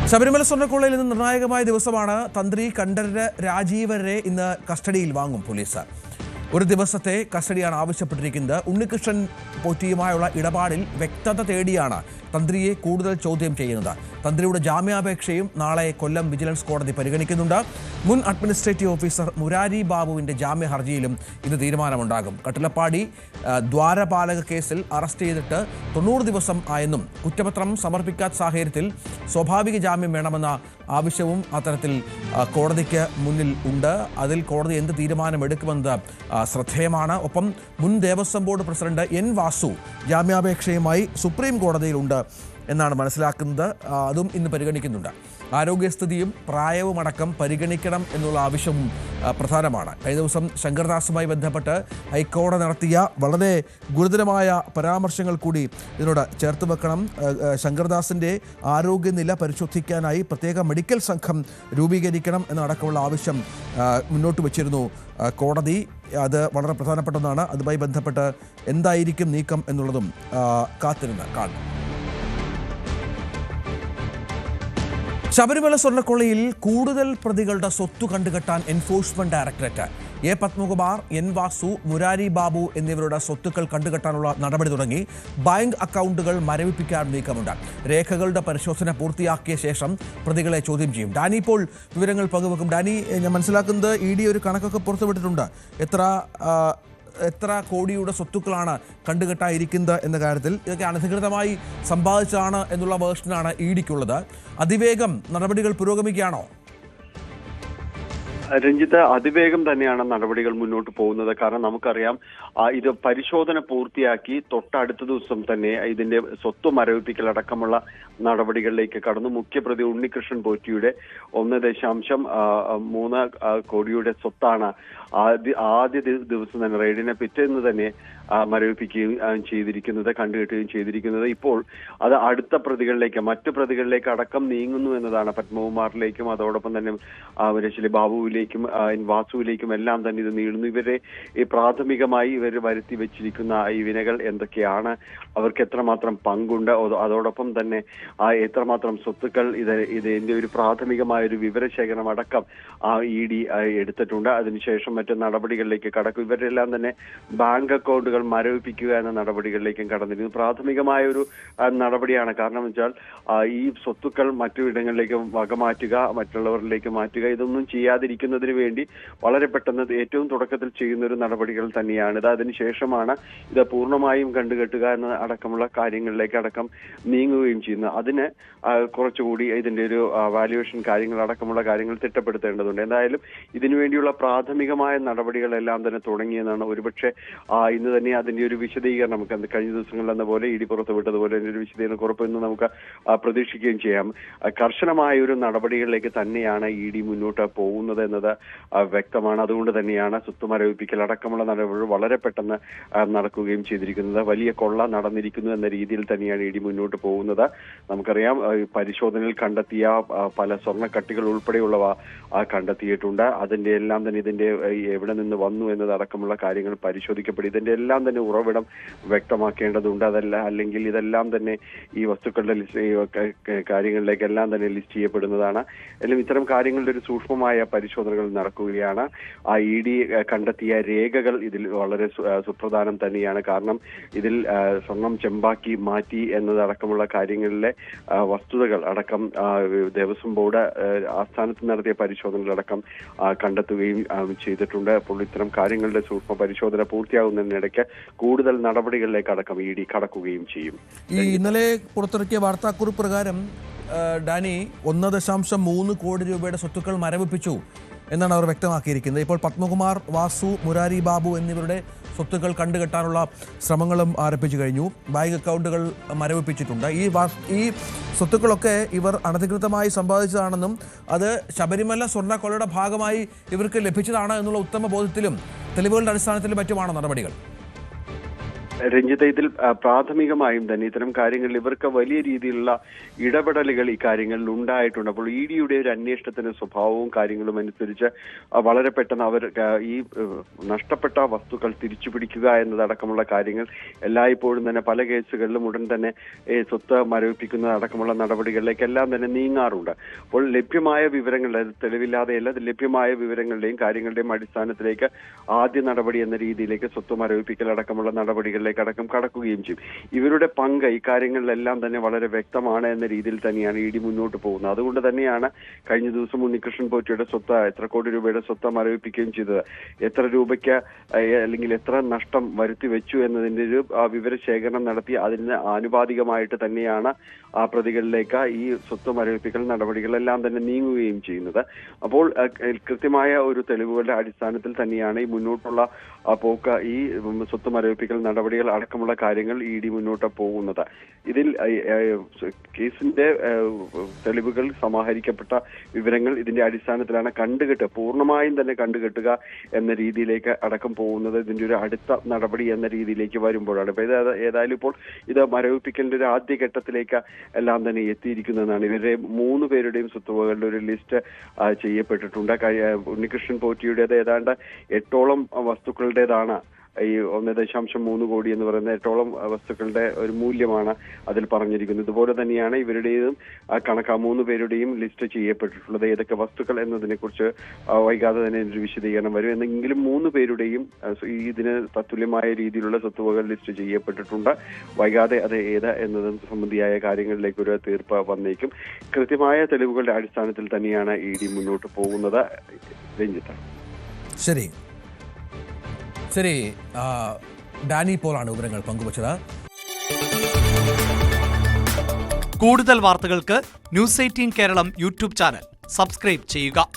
ശബരിമല സ്വർണ്ണക്കൊള്ളയിൽ നിന്ന് നിർണായകമായ ദിവസമാണ്. തന്ത്രി കണ്ഠരര് രാജീവരെ ഇന്ന് കസ്റ്റഡിയിൽ വാങ്ങും പോലീസ്. ഒരു ദിവസത്തെ കസ്റ്റഡിയാണ് ആവശ്യപ്പെട്ടിരിക്കുന്നത്. ഉണ്ണികൃഷ്ണൻ പോറ്റിയുമായുള്ള ഇടപാടിൽ വ്യക്തത തേടിയാണ് തന്ത്രിയെ കൂടുതൽ ചോദ്യം ചെയ്യുന്നത്. തന്ത്രിയുടെ ജാമ്യാപേക്ഷയും നാളെ കൊല്ലം വിജിലൻസ് കോടതി പരിഗണിക്കുന്നുണ്ട്. മുൻ അഡ്മിനിസ്ട്രേറ്റീവ് ഓഫീസർ മുരാരി ബാബുവിന്റെ ജാമ്യ ഹർജിയിലും ഇന്ന് തീരുമാനമുണ്ടാകും. കട്ടിലപ്പാടി ദ്വാരപാലക കേസിൽ അറസ്റ്റ് ചെയ്തിട്ട് 90 ദിവസം ആയെന്നും കുറ്റപത്രം സമർപ്പിക്കാത്ത സാഹചര്യത്തിൽ സ്വാഭാവിക ജാമ്യം വേണമെന്ന ആവശ്യവും അത്തരത്തിൽ കോടതിക്ക് മുന്നിൽ ഉണ്ട്. അതിൽ കോടതി എന്ത് തീരുമാനമെടുക്കുമെന്നത് ശ്രദ്ധേയമാണ്. ഒപ്പം മുൻ Devaswom board president N Vasu ജാമ്യാപേക്ഷയുമായി സുപ്രീം കോടതിയിലുണ്ട് എന്നാണ് മനസ്സിലാക്കുന്നത്. അതും ഇന്ന് പരിഗണിക്കുന്നുണ്ട്. ആരോഗ്യസ്ഥിതിയും പ്രായവുമടക്കം പരിഗണിക്കണം എന്നുള്ള ആവശ്യവും പ്രധാനമാണ്. കഴിഞ്ഞ ദിവസം ശങ്കർദാസുമായി ബന്ധപ്പെട്ട് ഹൈക്കോടതി നടത്തിയ വളരെ ഗുരുതരമായ പരാമർശങ്ങൾ കൂടി ഇതിനോട് ചേർത്ത് വെക്കണം. ശങ്കർദാസിൻ്റെ ആരോഗ്യനില പരിശോധിക്കാനായി പ്രത്യേക മെഡിക്കൽ സംഘം രൂപീകരിക്കണം എന്നടക്കമുള്ള ആവശ്യം മുന്നോട്ട് വച്ചിരുന്നു കോടതി. അത് വളരെ പ്രധാനപ്പെട്ട ഒന്നാണ്. അതുമായി ബന്ധപ്പെട്ട് എന്തായിരിക്കും നീക്കം എന്നുള്ളതും കാത്തിരുന്ന് കാണും. ശബരിമല സ്വർണ്ണക്കൊള്ളയിൽ കൂടുതൽ പ്രതികളുടെ സ്വത്ത് കണ്ടുകെട്ടാൻ Enforcement Directorate. A Padmakumar, N Vasu, Murari Babu എന്നിവരുടെ സ്വത്തുക്കൾ കണ്ടുകെട്ടാനുള്ള നടപടി തുടങ്ങി. ബാങ്ക് അക്കൗണ്ടുകൾ മരവിപ്പിക്കാൻ നീക്കമുണ്ട്. രേഖകളുടെ പരിശോധന പൂർത്തിയാക്കിയ ശേഷം പ്രതികളെ ചോദ്യം ചെയ്യും. ഡാനി ഇപ്പോൾ വിവരങ്ങൾ പങ്കുവെക്കും. ഡാനി, ഞാൻ മനസ്സിലാക്കുന്നത് ED ഒരു കണക്കൊക്കെ പുറത്തുവിട്ടിട്ടുണ്ട്. എത്ര കോടിയുടെ സ്വത്തുക്കളാണ് കണ്ടുകെട്ടായിരിക്കുന്നത് എന്ന കാര്യത്തിൽ. ഇതൊക്കെ അനധികൃതമായി സമ്പാദിച്ചതാണ് എന്നുള്ള വേർഷനാണ് EDക്കുള്ളത്. അതിവേഗം നടപടികൾ പുരോഗമിക്കുകയാണോ? രഞ്ജിത്ത്, അതിവേഗം തന്നെയാണ് നടപടികൾ മുന്നോട്ട് പോകുന്നത്. കാരണം നമുക്കറിയാം, ഇത് പരിശോധന പൂർത്തിയാക്കി തൊട്ടടുത്ത ദിവസം തന്നെ ഇതിന്റെ സ്വത്ത് മരവിപ്പിക്കലടക്കമുള്ള നടപടികളിലേക്ക് കടന്നു. മുഖ്യപ്രതി ഉണ്ണികൃഷ്ണൻ പോറ്റിയുടെ 1.3 കോടിയുടെ സ്വത്താണ് ആദ്യ ദിവസം തന്നെ റെയ്ഡിനെ പിറ്റേന്ന് തന്നെ മരവിപ്പിക്കുകയും ചെയ്തിരിക്കുന്നത്, കണ്ടുകെട്ടുകയും ചെയ്തിരിക്കുന്നത്. ഇപ്പോൾ അത് അടുത്ത പ്രതികളിലേക്ക്, മറ്റു പ്രതികളിലേക്ക് അടക്കം നീങ്ങുന്നു എന്നതാണ്. പത്മകുമാറിലേക്കും അതോടൊപ്പം തന്നെ മുരശ്ശേരി ബാബുവിലേക്കും വാസുവിലേക്കും എല്ലാം തന്നെ ഇത് നീളുന്നു. ഇവരെ പ്രാഥമികമായി ഇവർ വരുത്തി വെച്ചിരിക്കുന്ന ഈ വിനകൾ എന്തൊക്കെയാണ്, അവർക്ക് എത്രമാത്രം പങ്കുണ്ട്, അതോടൊപ്പം തന്നെ എത്രമാത്രം സ്വത്തുക്കൾ, ഇതിന്റെ ഒരു പ്രാഥമികമായ ഒരു വിവരശേഖരണം അടക്കം ED എടുത്തിട്ടുണ്ട്. അതിനുശേഷം മറ്റു നടപടികളിലേക്ക് കടക്കും. ഇവരെല്ലാം തന്നെ ബാങ്ക് അക്കൗണ്ടുകൾ മരവിപ്പിക്കുക എന്ന നടപടികളിലേക്കും കടന്നിരുന്നു. പ്രാഥമികമായ ഒരു നടപടിയാണ്. കാരണം വെച്ചാൽ ഈ സ്വത്തുക്കൾ മറ്റു ഇടങ്ങളിലേക്ക് വകമാറ്റുക, മറ്റുള്ളവരിലേക്ക് മാറ്റുക, ഇതൊന്നും ചെയ്യാതിരിക്കുന്നതിന് വേണ്ടി വളരെ പെട്ടെന്ന് ഏറ്റവും തുടക്കത്തിൽ ചെയ്യുന്ന ഒരു നടപടികൾ തന്നെയാണിത്. അതിനുശേഷമാണ് ഇത് പൂർണ്ണമായും കണ്ടുകെട്ടുക എന്ന അടക്കമുള്ള കാര്യങ്ങളിലേക്ക് അടക്കം നീങ്ങുകയും ചെയ്യുന്നത്. അതിന് കുറച്ചുകൂടി ഇതിന്റെ ഒരു വാല്യുവേഷൻ കാര്യങ്ങൾ അടക്കമുള്ള കാര്യങ്ങൾ തിട്ടപ്പെടുത്തേണ്ടതുണ്ട്. എന്തായാലും ഇതിനുവേണ്ടിയുള്ള പ്രാഥമികമായ നടപടികളെല്ലാം തന്നെ തുടങ്ങിയെന്നാണ്. ഒരുപക്ഷെ ഇന്ന് തന്നെ അതിന്റെ ഒരു വിശദീകരണം നമുക്ക് കഴിഞ്ഞ ദിവസങ്ങളിൽ എന്ന പോലെ ED പുറത്തുവിട്ടതുപോലെ അതിന്റെ ഒരു വിശദീകരണം കുറപ്പെന്ന് നമുക്ക് പ്രതീക്ഷിക്കുകയും ചെയ്യാം. കർശനമായ ഒരു നടപടികളിലേക്ക് തന്നെയാണ് ED മുന്നോട്ട് പോകുന്നത് എന്നത് വ്യക്തമാണ്. അതുകൊണ്ട് തന്നെയാണ് സ്വത്ത് മരവിപ്പിക്കൽ അടക്കമുള്ള നടപടികൾ വളരെ പെട്ടെന്ന് നടക്കുകയും ചെയ്തിരിക്കുന്നത്. വലിയ കൊള്ള നടന്നിരിക്കുന്നു എന്ന രീതിയിൽ തന്നെയാണ് ED മുന്നോട്ട് പോകുന്നത്. നമുക്കറിയാം, പരിശോധനയിൽ കണ്ടെത്തിയ പല സ്വർണ്ണക്കട്ടികൾ ഉൾപ്പെടെയുള്ളവ കണ്ടെത്തിയിട്ടുണ്ട്. അതിന്റെ എല്ലാം തന്നെ ഇതിന്റെ എവിടെ നിന്ന് വന്നു എന്നതടക്കമുള്ള കാര്യങ്ങൾ പരിശോധിക്കപ്പെടും. ഇതിന്റെ എല്ലാം തന്നെ ഉറവിടം വ്യക്തമാക്കേണ്ടതുണ്ട്. അല്ലെങ്കിൽ ഇതെല്ലാം തന്നെ ഈ വസ്തുക്കളുടെ കാര്യങ്ങളിലേക്കെല്ലാം തന്നെ ലിസ്റ്റ് ചെയ്യപ്പെടുന്നതാണ്. എല്ലാം ഇത്തരം കാര്യങ്ങളുടെ ഒരു സൂക്ഷ്മമായ പരിശോധനകൾ നടക്കുകയാണ്. ED കണ്ടെത്തിയ രേഖകൾ ഇതിൽ വളരെ സുപ്രധാനം തന്നെയാണ്. കാരണം ഇതിൽ സ്വർണം ചെമ്പാക്കി മാറ്റി എന്നതടക്കമുള്ള കാര്യങ്ങളിലെ വസ്തുതകൾ അടക്കം ദേവസ്വം ബോർഡ് ആസ്ഥാനത്ത് നടത്തിയ പരിശോധനകളടക്കം കണ്ടെത്തുകയും ചെയ്തിട്ടുണ്ട്. അപ്പോൾ ഇത്തരം കാര്യങ്ങളുടെ സൂക്ഷ്മ പരിശോധന പൂർത്തിയാകുന്നതിനിടയ്ക്ക് കൂടുതൽ നടപടികളിലേക്ക് അടക്കം ED കടക്കുകയും ചെയ്യും. ഈ ഇന്നലെ പുറത്തിറക്കിയ വാർത്താക്കുറിപ്പ് പ്രകാരം ഡാനി 1.3 കോടി രൂപയുടെ സ്വത്തുക്കൾ മരവിപ്പിച്ചു എന്നാണ് അവർ വ്യക്തമാക്കിയിരിക്കുന്നത്. ഇപ്പോൾ പത്മകുമാർ, വാസു, മുരാരി ബാബു എന്നിവരുടെ സ്വത്തുക്കൾ കണ്ടുകെട്ടാനുള്ള ശ്രമങ്ങളും ആരംഭിച്ചു കഴിഞ്ഞു. ബാങ്ക് അക്കൗണ്ടുകൾ മരവിപ്പിച്ചിട്ടുണ്ട്. ഈ സ്വത്തുക്കളൊക്കെ ഇവർ അനധികൃതമായി സമ്പാദിച്ചതാണെന്നും അത് ശബരിമല സ്വർണ്ണക്കൊള്ളയുടെ ഭാഗമായി ഇവർക്ക് ലഭിച്ചതാണ് എന്നുള്ള ഉത്തമ ബോധ്യത്തിലും തെളിവുകളുടെ അടിസ്ഥാനത്തിലും മറ്റുമാണോ നടപടികൾ? രഞ്ജിത്ത്, ഇതിൽ പ്രാഥമികമായും തന്നെ ഇത്തരം കാര്യങ്ങളിൽ ഇവർക്ക് വലിയ രീതിയിലുള്ള ഇടപെടലുകൾ ഈ കാര്യങ്ങളിൽ ഉണ്ടായിട്ടുണ്ട്. അപ്പോൾ ഇ ഡിയുടെ ഒരു അന്വേഷണത്തിന്റെ സ്വഭാവവും കാര്യങ്ങളും അനുസരിച്ച് വളരെ പെട്ടെന്ന് അവർ ഈ നഷ്ടപ്പെട്ട വസ്തുക്കൾ തിരിച്ചു പിടിക്കുക എന്നതടക്കമുള്ള കാര്യങ്ങൾ എല്ലായ്പ്പോഴും തന്നെ പല കേസുകളിലും ഉടൻ തന്നെ സ്വത്ത് മരവിപ്പിക്കുന്നതടക്കമുള്ള നടപടികളിലേക്കെല്ലാം തന്നെ നീങ്ങാറുണ്ട്. അപ്പോൾ ലഭ്യമായ വിവരങ്ങൾ, തെളിവില്ലാതെയല്ല, ലഭ്യമായ വിവരങ്ങളുടെയും കാര്യങ്ങളുടെയും അടിസ്ഥാനത്തിലേക്ക് ആദ്യ നടപടി എന്ന രീതിയിലേക്ക് സ്വത്ത് മരവിപ്പിക്കൽ അടക്കമുള്ള നടപടികളിലേക്ക് അടക്കം കടക്കുകയും ചെയ്യും. ഇവരുടെ പങ്ക് ഈ കാര്യങ്ങളിലെല്ലാം തന്നെ വളരെ വ്യക്തമാണ് എന്ന രീതിയിൽ തന്നെയാണ് ഇ ഡി മുന്നോട്ട് പോകുന്നത്. അതുകൊണ്ട് തന്നെയാണ് കഴിഞ്ഞ ദിവസം ഉണ്ണികൃഷ്ണൻ പോറ്റിയുടെ സ്വത്ത്, എത്ര കോടി രൂപയുടെ സ്വത്ത് മരവിപ്പിക്കുകയും ചെയ്തത്, എത്ര രൂപയ്ക്ക് അല്ലെങ്കിൽ എത്ര നഷ്ടം വരുത്തി വെച്ചു എന്നതിന്റെ ഒരു വിവരശേഖരണം നടത്തി അതിന് ആനുപാതികമായിട്ട് തന്നെയാണ് ആ പ്രതികളിലേക്ക് ഈ സ്വത്ത് മരവിപ്പിക്കൽ നടപടികളെല്ലാം തന്നെ നീങ്ങുകയും ചെയ്യുന്നത്. അപ്പോൾ കൃത്യമായ ഒരു തെളിവുകളുടെ അടിസ്ഥാനത്തിൽ തന്നെയാണ് ഈ മുന്നോട്ടുള്ള പോക്ക്, ഈ സ്വത്ത് മരവിപ്പിക്കൽ നടപടികൾ അടക്കമുള്ള കാര്യങ്ങൾ ഇ ഡി മുന്നോട്ട് പോകുന്നത്. ഇതിൽ കേസിന്റെ തെളിവുകൾ, സമാഹരിക്കപ്പെട്ട വിവരങ്ങൾ ഇതിന്റെ അടിസ്ഥാനത്തിലാണ് പൂർണ്ണമായും തന്നെ കണ്ടുകെട്ടുക എന്ന രീതിയിലേക്ക് അടക്കം പോകുന്നത് ഇതിന്റെ ഒരു അടുത്ത നടപടി എന്ന രീതിയിലേക്ക് വരുമ്പോഴാണ്. ഇപ്പൊ ഏതായാലും ഇപ്പോൾ ഇത് മരവിപ്പിക്കലിന്റെ ഒരു ആദ്യഘട്ടത്തിലേക്ക് എല്ലാം തന്നെ എത്തിയിരിക്കുന്നതാണ്. ഇവരുടെ 3 പേരുടെയും സ്വത്തുവകളുടെ ഒരു ലിസ്റ്റ് ചെയ്യപ്പെട്ടിട്ടുണ്ട്. ഉണ്ണികൃഷ്ണൻ പോറ്റിയുടേത് ഏതാണ്ട് 8ഓളം വസ്തുക്കളുടേതാണ്. ഈ 1.3 കോടി എന്ന് പറയുന്ന 8ഓളം വസ്തുക്കളുടെ ഒരു മൂല്യമാണ് അതിൽ പറഞ്ഞിരിക്കുന്നത്. ഇതുപോലെ തന്നെയാണ് ഇവരുടേതും കണക്ക് 3 പേരുടെയും ലിസ്റ്റ് ചെയ്യപ്പെട്ടിട്ടുള്ളത്. ഏതൊക്കെ വസ്തുക്കൾ എന്നതിനെ കുറിച്ച് വൈകാതെ തന്നെ ഒരു വിശദീകരണം വരും. എന്നെങ്കിലും 3 പേരുടെയും ഇതിന് തത്തുല്യമായ രീതിയിലുള്ള സ്വത്തുവകൾ ലിസ്റ്റ് ചെയ്യപ്പെട്ടിട്ടുണ്ട്. വൈകാതെ അത് ഏത് എന്നതും സംബന്ധിയായ കാര്യങ്ങളിലേക്ക് ഒരു തീർപ്പ് വന്നേക്കും. കൃത്യമായ തെളിവുകളുടെ അടിസ്ഥാനത്തിൽ തന്നെയാണ് ഇ ഡി മുന്നോട്ട് പോകുന്നത്. രഞ്ജിത്ത്, ശരി. ഡാനി പോളാണ് വിവരങ്ങൾ പങ്കുവച്ചത്. കൂടുതൽ വാർത്തകൾക്ക് News 18 Keralam YouTube channel subscribe ചെയ്യുക.